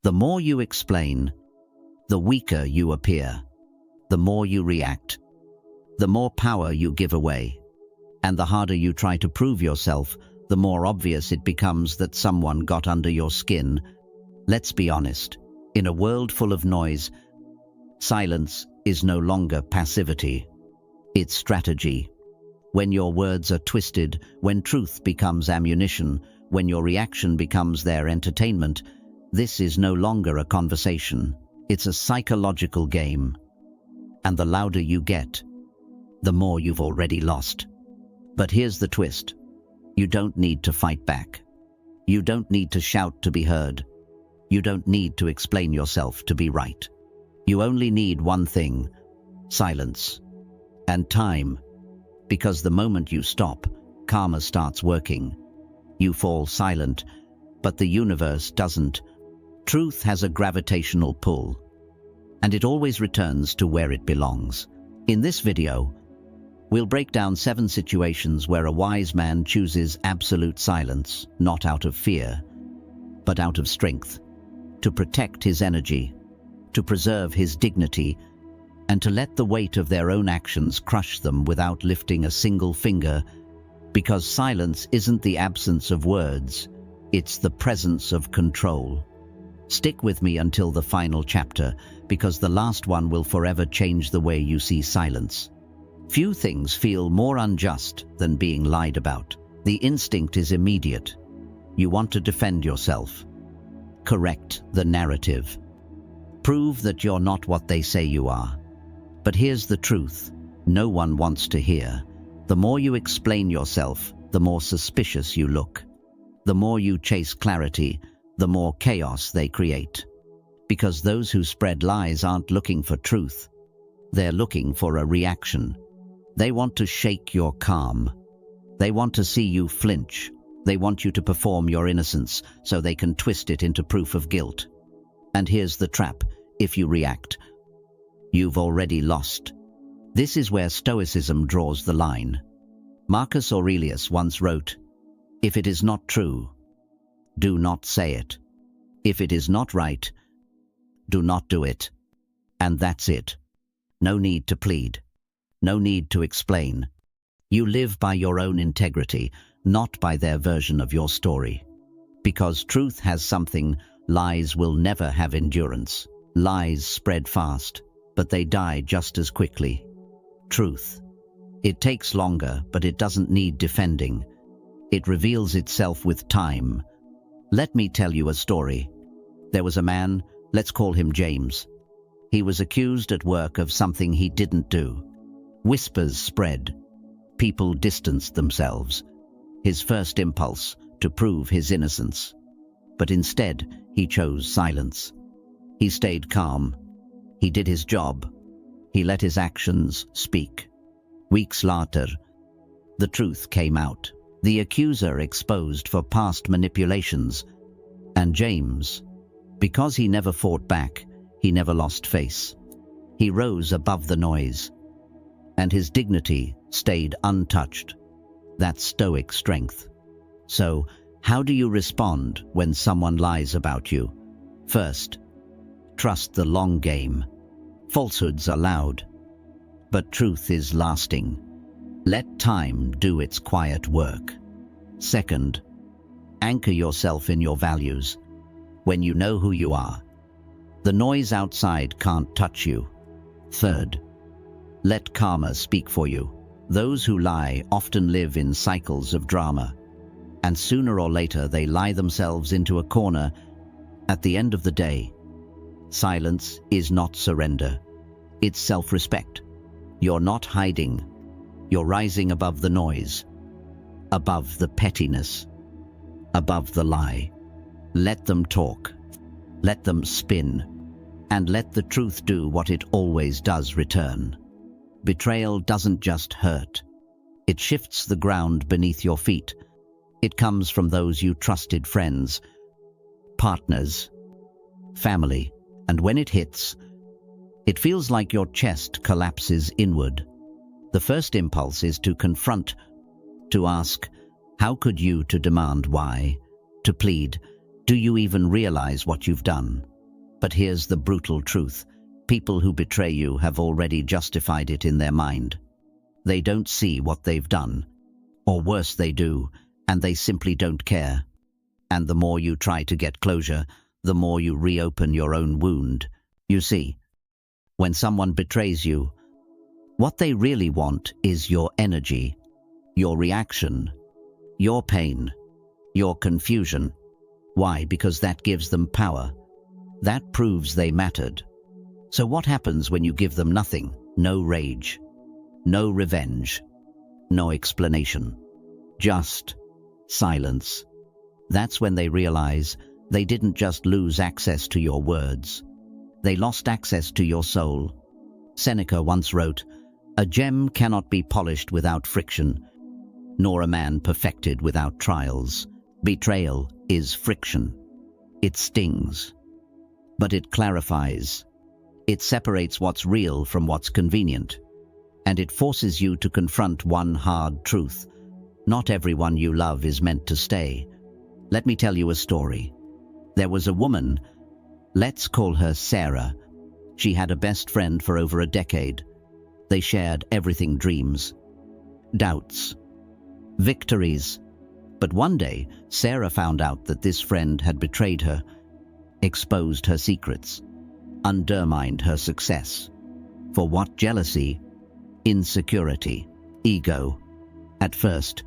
The more you explain, the weaker you appear. The more you react, the more power you give away. And the harder you try to prove yourself, the more obvious it becomes that someone got under your skin. Let's be honest. In a world full of noise, silence is no longer passivity. It's strategy. When your words are twisted, when truth becomes ammunition, when your reaction becomes their entertainment, this is no longer a conversation. It's a psychological game. And the louder you get, the more you've already lost. But here's the twist. You don't need to fight back. You don't need to shout to be heard. You don't need to explain yourself to be right. You only need one thing: silence and time. Because the moment you stop, karma starts working. You fall silent, but the universe doesn't. Truth has a gravitational pull, and it always returns to where it belongs. In this video, we'll break down 7 situations where a wise man chooses absolute silence, not out of fear, but out of strength, to protect his energy, to preserve his dignity, and to let the weight of their own actions crush them without lifting a single finger, because silence isn't the absence of words, it's the presence of control. Stick with me until the final chapter, because the last one will forever change the way you see silence. Few things feel more unjust than being lied about. The instinct is immediate. You want to defend yourself. Correct the narrative. Prove that you're not what they say you are. But here's the truth no one wants to hear. The more you explain yourself, the more suspicious you look. The more you chase clarity, the more chaos they create. Because those who spread lies aren't looking for truth. They're looking for a reaction. They want to shake your calm. They want to see you flinch. They want you to perform your innocence so they can twist it into proof of guilt. And here's the trap: if you react, you've already lost. This is where Stoicism draws the line. Marcus Aurelius once wrote, "If it is not true, do not say it. If it is not right, do not do it." And that's it. No need to plead. No need to explain. You live by your own integrity, not by their version of your story. Because truth has something lies will never have: endurance. Lies spread fast, but they die just as quickly. Truth. It takes longer, but it doesn't need defending. It reveals itself with time. Let me tell you a story. There was a man, let's call him James. He was accused at work of something he didn't do. Whispers spread. People distanced themselves. His first impulse, to prove his innocence. But instead, he chose silence. He stayed calm. He did his job. He let his actions speak. Weeks later, the truth came out. The accuser exposed for past manipulations. And James, because he never fought back, he never lost face. He rose above the noise. And his dignity stayed untouched. That's Stoic strength. So, how do you respond when someone lies about you? First, trust the long game. Falsehoods are loud, but truth is lasting. Let time do its quiet work. Second, anchor yourself in your values. When you know who you are, the noise outside can't touch you. Third, let karma speak for you. Those who lie often live in cycles of drama, and sooner or later they lie themselves into a corner. At the end of the day, silence is not surrender. It's self-respect. You're not hiding. You're rising above the noise, above the pettiness, above the lie. Let them talk. Let them spin. And let the truth do what it always does: return. Betrayal doesn't just hurt. It shifts the ground beneath your feet. It comes from those you trusted: friends, partners, family. And when it hits, it feels like your chest collapses inward. The first impulse is to confront, to ask, how could you, to demand why, to plead, Do you even realize what you've done? But here's the brutal truth. People who betray you have already justified it in their mind. They don't see what they've done. Or worse, they do, and they simply don't care. And the more you try to get closure, the more you reopen your own wound. You see, when someone betrays you, what they really want is your energy, your reaction, your pain, your confusion. Why? Because that gives them power. That proves they mattered. So what happens when you give them nothing? No rage, no revenge, no explanation, just silence. That's when they realize they didn't just lose access to your words. They lost access to your soul. Seneca once wrote, "A gem cannot be polished without friction, nor a man perfected without trials." Betrayal is friction. It stings, but it clarifies. It separates what's real from what's convenient, and it forces you to confront one hard truth. Not everyone you love is meant to stay. Let me tell you a story. There was a woman, let's call her Sarah. She had a best friend for over a decade. They shared everything: dreams, doubts, victories. But one day, Sarah found out that this friend had betrayed her, exposed her secrets, undermined her success. For what? Jealousy, insecurity, ego. At first,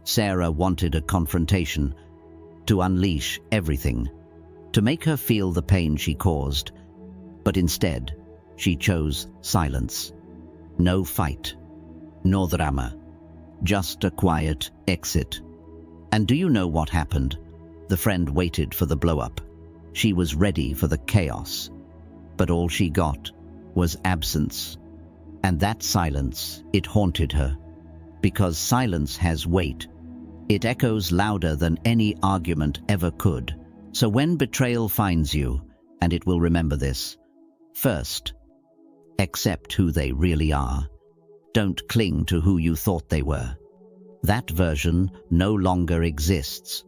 Sarah wanted a confrontation, to unleash everything, to make her feel the pain she caused. But instead, she chose silence. No fight, no drama, just a quiet exit. And do you know what happened? The friend waited for the blow-up. She was ready for the chaos. But all she got was absence. And that silence, it haunted her. Because silence has weight. It echoes louder than any argument ever could. So when betrayal finds you, and it will remember this, first, accept who they really are. Don't cling to who you thought they were. That version no longer exists.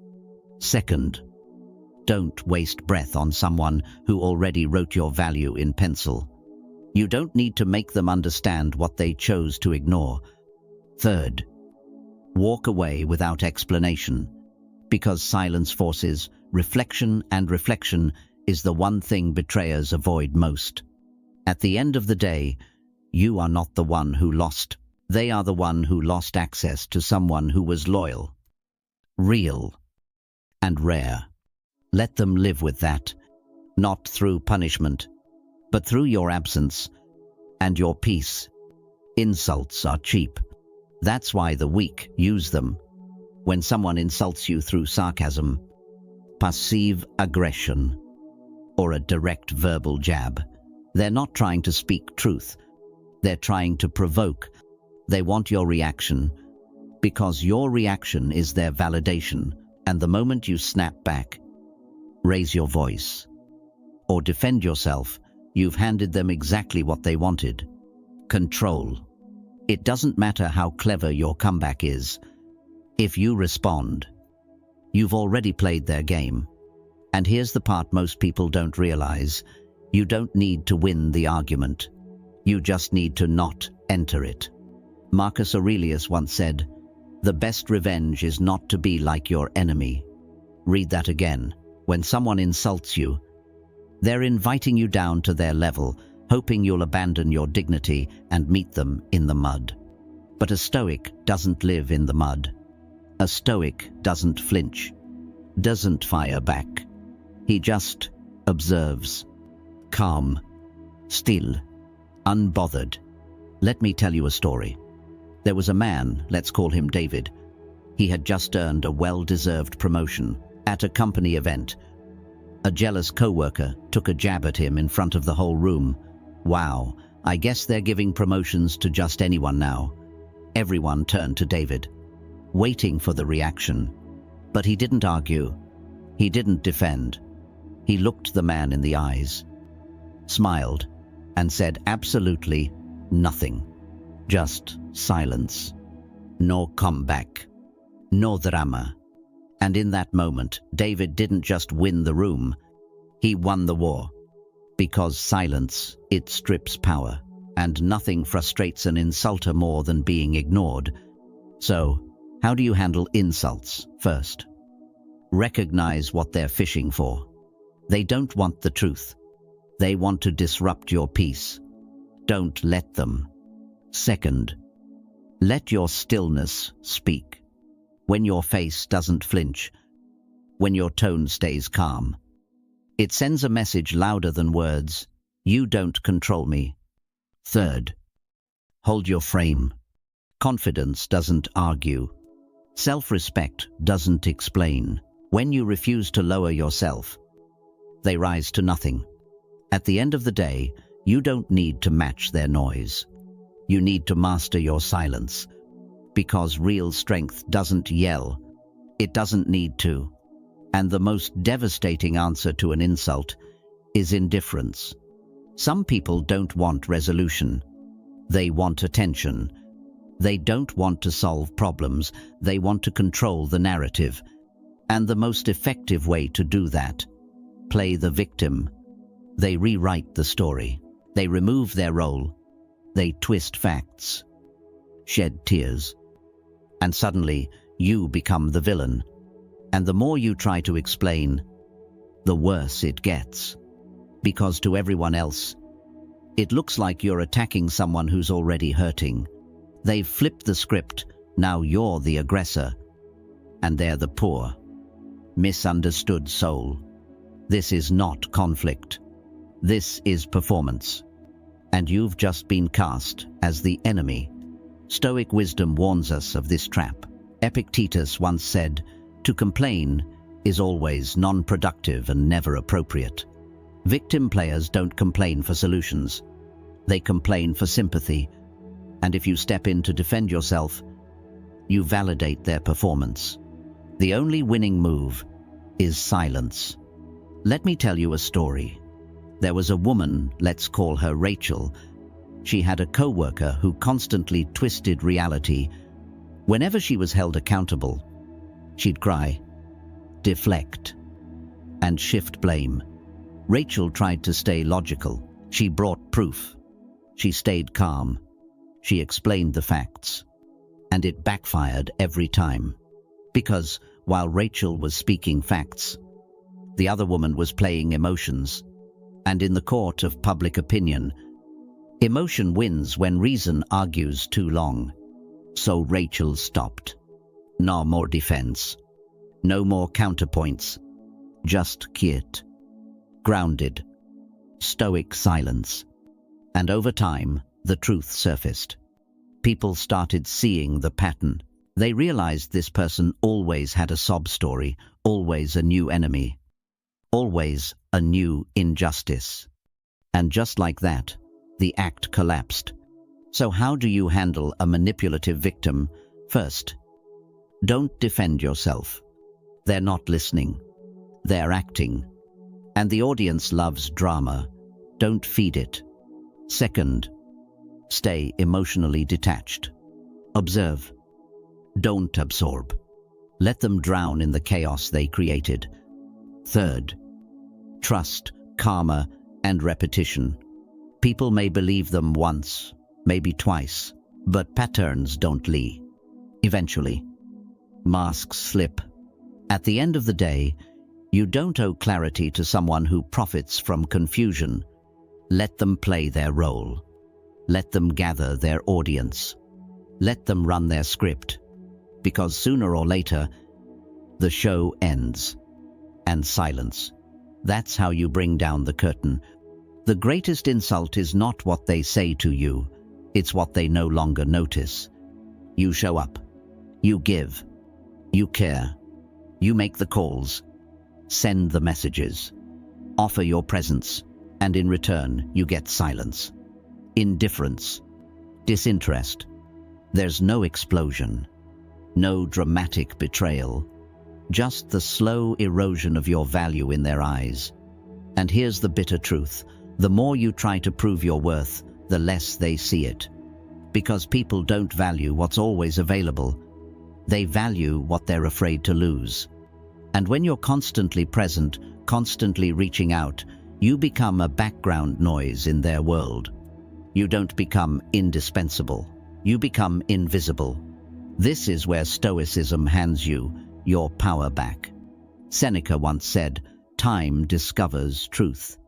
Second, don't waste breath on someone who already wrote your value in pencil. You don't need to make them understand what they chose to ignore. Third, walk away without explanation, because silence forces reflection, and reflection is the one thing betrayers avoid most. At the end of the day, you are not the one who lost. They are the one who lost access to someone who was loyal, real, and rare. Let them live with that, not through punishment, but through your absence and your peace. Insults are cheap. That's why the weak use them. When someone insults you through sarcasm, passive aggression, or a direct verbal jab, they're not trying to speak truth. They're trying to provoke. They want your reaction, because your reaction is their validation. And the moment you snap back, raise your voice, or defend yourself, you've handed them exactly what they wanted: control. It doesn't matter how clever your comeback is. If you respond, you've already played their game. And here's the part most people don't realize. You don't need to win the argument. You just need to not enter it. Marcus Aurelius once said, "The best revenge is not to be like your enemy." Read that again. When someone insults you, they're inviting you down to their level, hoping you'll abandon your dignity and meet them in the mud. But a Stoic doesn't live in the mud. A Stoic doesn't flinch, doesn't fire back. He just observes, calm, still, unbothered. Let me tell you a story. There was a man, let's call him David. He had just earned a well-deserved promotion. At a company event, a jealous coworker took a jab at him in front of the whole room. Wow, I guess they're giving promotions to just anyone now. Everyone turned to David, waiting for the reaction. But he didn't argue. He didn't defend. He looked the man in the eyes, smiled, and said absolutely nothing. Just silence. No comeback. No drama. And in that moment, David didn't just win the room, he won the war. Because silence, it strips power, and nothing frustrates an insulter more than being ignored. So, how do you handle insults? First, recognize what they're fishing for. They don't want the truth. They want to disrupt your peace. Don't let them. Second, let your stillness speak. When your face doesn't flinch, when your tone stays calm, it sends a message louder than words. You don't control me. Third, hold your frame. Confidence doesn't argue. Self-respect doesn't explain. When you refuse to lower yourself, they rise to nothing. At the end of the day, you don't need to match their noise. You need to master your silence. Because real strength doesn't yell. It doesn't need to. And the most devastating answer to an insult is indifference. Some people don't want resolution. They want attention. They don't want to solve problems. They want to control the narrative. And the most effective way to do that, play the victim. They rewrite the story. They remove their role. They twist facts, shed tears. And suddenly, you become the villain. And the more you try to explain, the worse it gets. Because to everyone else, it looks like you're attacking someone who's already hurting. They've flipped the script. Now you're the aggressor. And they're the poor, misunderstood soul. This is not conflict. This is performance. And you've just been cast as the enemy. Stoic wisdom warns us of this trap. Epictetus once said, "To complain is always non-productive and never appropriate." Victim players don't complain for solutions. They complain for sympathy. And if you step in to defend yourself, you validate their performance. The only winning move is silence. Let me tell you a story. There was a woman, let's call her Rachel. She had a co-worker who constantly twisted reality. Whenever she was held accountable, she'd cry, deflect, and shift blame. Rachel tried to stay logical. She brought proof. She stayed calm. She explained the facts. And it backfired every time. Because while Rachel was speaking facts, the other woman was playing emotions. And in the court of public opinion, emotion wins when reason argues too long. So Rachel stopped. No more defense. No more counterpoints. Just quiet. Grounded. Stoic silence. And over time, the truth surfaced. People started seeing the pattern. They realized this person always had a sob story, always a new enemy, always a new injustice. And just like that, the act collapsed. So how do you handle a manipulative victim? First, don't defend yourself. They're not listening. They're acting. And the audience loves drama. Don't feed it. Second, stay emotionally detached. Observe. Don't absorb. Let them drown in the chaos they created. Third, trust, karma, and repetition. People may believe them once, maybe twice, but patterns don't lie. Eventually, masks slip. At the end of the day, you don't owe clarity to someone who profits from confusion. Let them play their role. Let them gather their audience. Let them run their script. Because sooner or later, the show ends. And silence. That's how you bring down the curtain. The greatest insult is not what they say to you. It's what they no longer notice. You show up. You give. You care. You make the calls. Send the messages. Offer your presence. And in return, you get silence. Indifference. Disinterest. There's no explosion. No dramatic betrayal. Just the slow erosion of your value in their eyes. And here's the bitter truth. The more you try to prove your worth, the less they see it. Because people don't value what's always available. They value what they're afraid to lose. And when you're constantly present, constantly reaching out, you become a background noise in their world. You don't become indispensable. You become invisible. This is where Stoicism hands you your power back. Seneca once said, "Time discovers truth."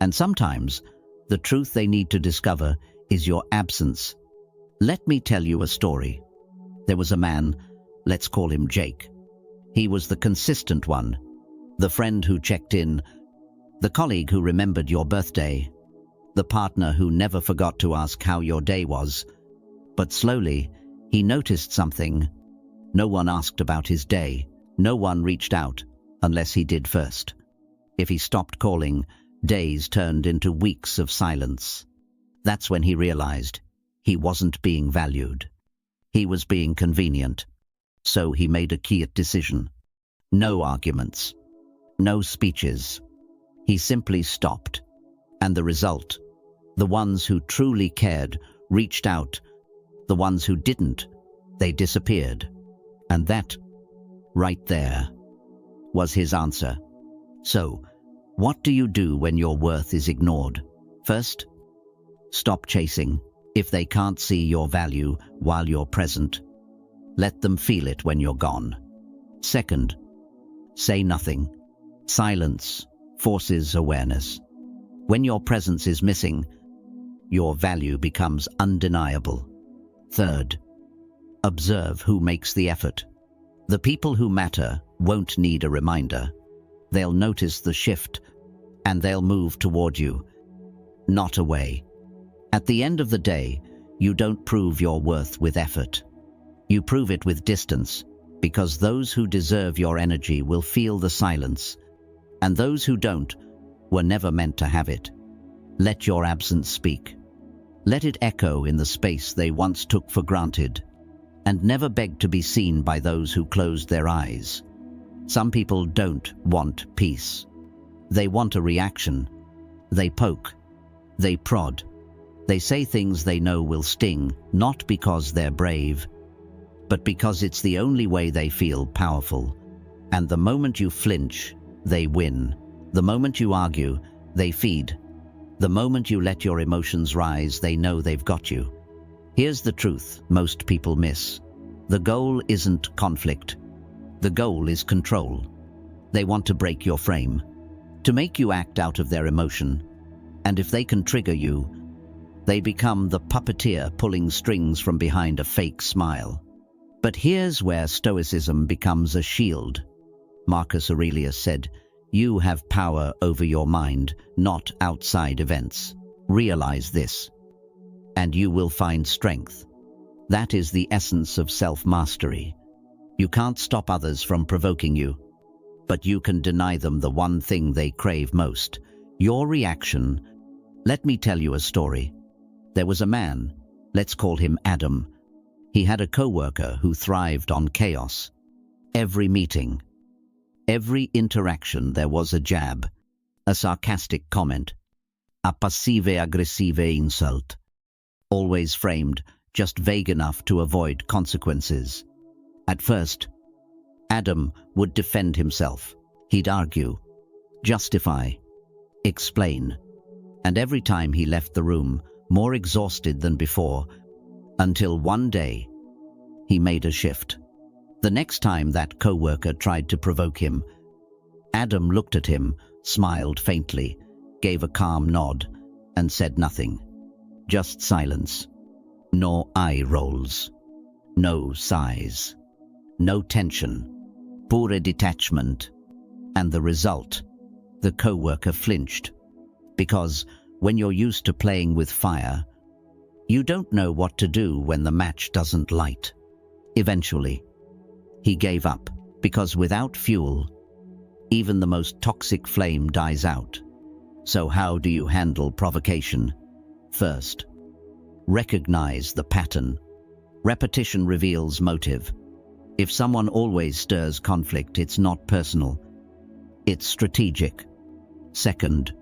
And sometimes, the truth they need to discover is your absence. Let me tell you a story. There was a man, let's call him Jake. He was the consistent one, the friend who checked in, the colleague who remembered your birthday, the partner who never forgot to ask how your day was. But slowly, he noticed something. No one asked about his day. No one reached out, unless he did first. If he stopped calling, days turned into weeks of silence. That's when he realized he wasn't being valued. He was being convenient. So he made a key decision. No arguments. No speeches. He simply stopped. And the result? The ones who truly cared reached out. The ones who didn't, they disappeared. And that, right there, was his answer. So, what do you do when your worth is ignored? First, stop chasing. If they can't see your value while you're present, let them feel it when you're gone. Second, say nothing. Silence forces awareness. When your presence is missing, your value becomes undeniable. Third, observe who makes the effort. The people who matter won't need a reminder. They'll notice the shift, and they'll move toward you, not away. At the end of the day, you don't prove your worth with effort. You prove it with distance, because those who deserve your energy will feel the silence, and those who don't were never meant to have it. Let your absence speak. Let it echo in the space they once took for granted, and never beg to be seen by those who closed their eyes. Some people don't want peace. They want a reaction. They poke. They prod. They say things they know will sting, not because they're brave, but because it's the only way they feel powerful. And the moment you flinch, they win. The moment you argue, they feed. The moment you let your emotions rise, they know they've got you. Here's the truth most people miss. The goal isn't conflict. The goal is control. They want to break your frame, to make you act out of their emotion. And if they can trigger you, they become the puppeteer pulling strings from behind a fake smile. But here's where Stoicism becomes a shield. Marcus Aurelius said, "You have power over your mind, not outside events. Realize this, and you will find strength." That is the essence of self-mastery. You can't stop others from provoking you, but you can deny them the one thing they crave most, your reaction. Let me tell you a story. There was a man, let's call him Adam. He had a co-worker who thrived on chaos. Every meeting, every interaction, there was a jab, a sarcastic comment, a passive-aggressive insult, always framed just vague enough to avoid consequences. At first, Adam would defend himself. He'd argue, justify, explain, and every time he left the room, more exhausted than before, until one day, he made a shift. The next time that co-worker tried to provoke him, Adam looked at him, smiled faintly, gave a calm nod, and said nothing. Just silence. No eye rolls. No sighs. No tension. Pure detachment. And the result? The co-worker flinched. Because when you're used to playing with fire, you don't know what to do when the match doesn't light. Eventually, he gave up, because without fuel, even the most toxic flame dies out. So how do you handle provocation? First, recognize the pattern. Repetition reveals motive. If someone always stirs conflict, it's not personal. It's strategic. Second,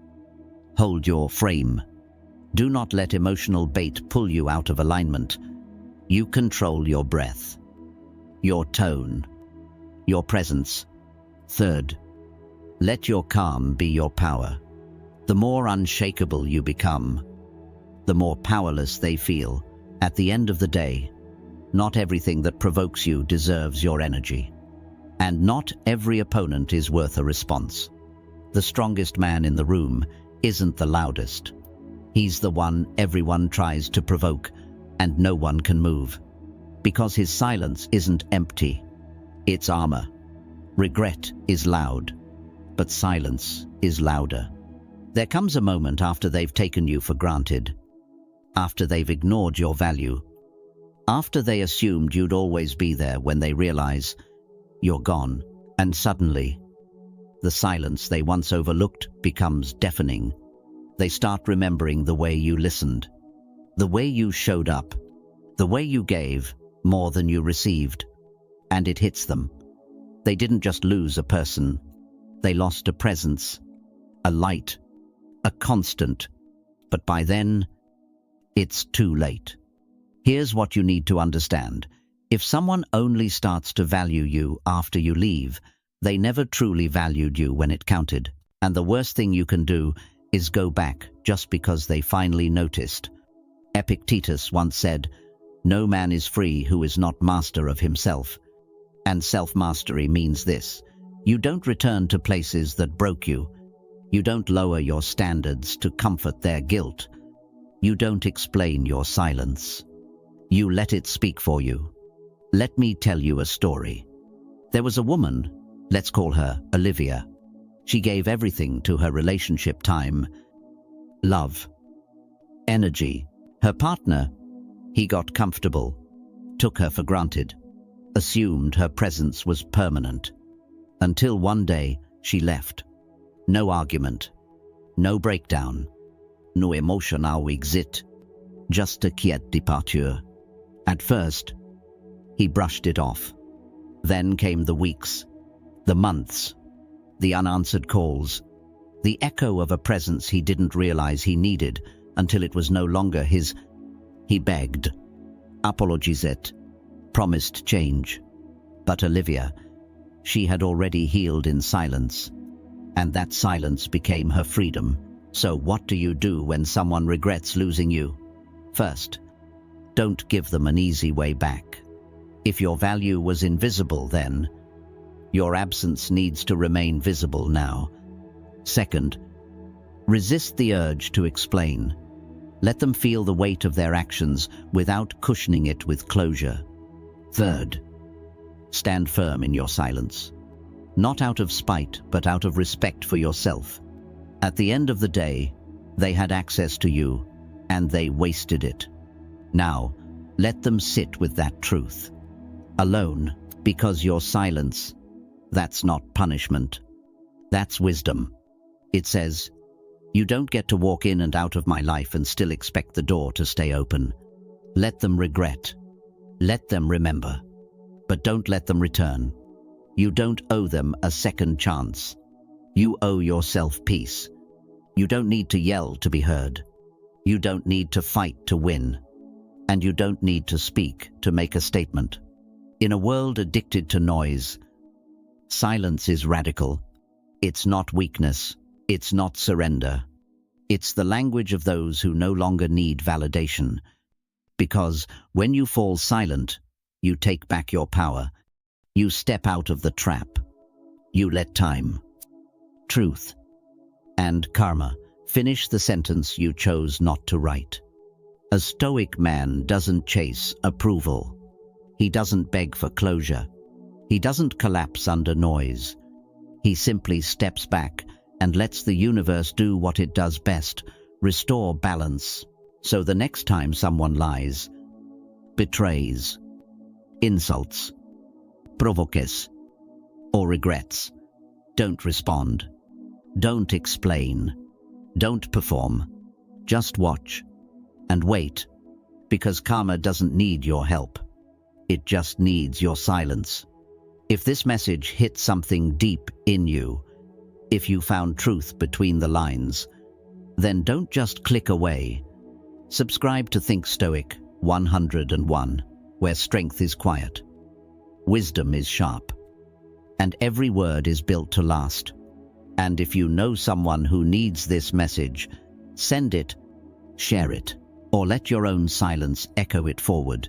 hold your frame. Do not let emotional bait pull you out of alignment. You control your breath, your tone, your presence. Third, let your calm be your power. The more unshakable you become, the more powerless they feel. At the end of the day, not everything that provokes you deserves your energy. And not every opponent is worth a response. The strongest man in the room isn't the loudest. He's the one everyone tries to provoke, and no one can move. Because his silence isn't empty, it's armor. Regret is loud, but silence is louder. There comes a moment after they've taken you for granted, after they've ignored your value, after they assumed you'd always be there when they realize you're gone, and suddenly, the silence they once overlooked becomes deafening. They start remembering the way you listened, the way you showed up, the way you gave more than you received, and it hits them. They didn't just lose a person, they lost a presence, a light, a constant, but by then, it's too late. Here's what you need to understand. If someone only starts to value you after you leave, they never truly valued you when it counted. And the worst thing you can do is go back just because they finally noticed. Epictetus once said, "No man is free who is not master of himself." And self-mastery means this: you don't return to places that broke you. You don't lower your standards to comfort their guilt. You don't explain your silence. You let it speak for you. Let me tell you a story. There was a woman, let's call her Olivia. She gave everything to her relationship: time, love, energy. Her partner, he got comfortable, took her for granted, assumed her presence was permanent. Until one day, she left. No argument, no breakdown, no emotional exit, just a quiet departure. At first, he brushed it off. Then came the weeks, the months, the unanswered calls, the echo of a presence he didn't realize he needed until it was no longer his. He begged, apologized, promised change. But Olivia, she had already healed in silence, and that silence became her freedom. So what do you do when someone regrets losing you? First, don't give them an easy way back. If your value was invisible then, your absence needs to remain visible now. Second, resist the urge to explain. Let them feel the weight of their actions without cushioning it with closure. Third, stand firm in your silence. Not out of spite, but out of respect for yourself. At the end of the day, they had access to you, and they wasted it. Now, let them sit with that truth. Alone, because your silence, that's not punishment. That's wisdom. It says, you don't get to walk in and out of my life and still expect the door to stay open. Let them regret. Let them remember. But don't let them return. You don't owe them a second chance. You owe yourself peace. You don't need to yell to be heard. You don't need to fight to win. And you don't need to speak to make a statement. In a world addicted to noise, silence is radical. It's not weakness. It's not surrender. It's the language of those who no longer need validation. Because when you fall silent, you take back your power. You step out of the trap. You let time, truth, and karma finish the sentence you chose not to write. A stoic man doesn't chase approval. He doesn't beg for closure. He doesn't collapse under noise. He simply steps back and lets the universe do what it does best, restore balance. So the next time someone lies, betrays, insults, provokes, or regrets, don't respond. Don't explain. Don't perform. Just watch and wait, because karma doesn't need your help. It just needs your silence. If this message hit something deep in you, if you found truth between the lines, then don't just click away. Subscribe to Think Stoic 101, where strength is quiet, wisdom is sharp, and every word is built to last. And if you know someone who needs this message, send it, share it, or let your own silence echo it forward.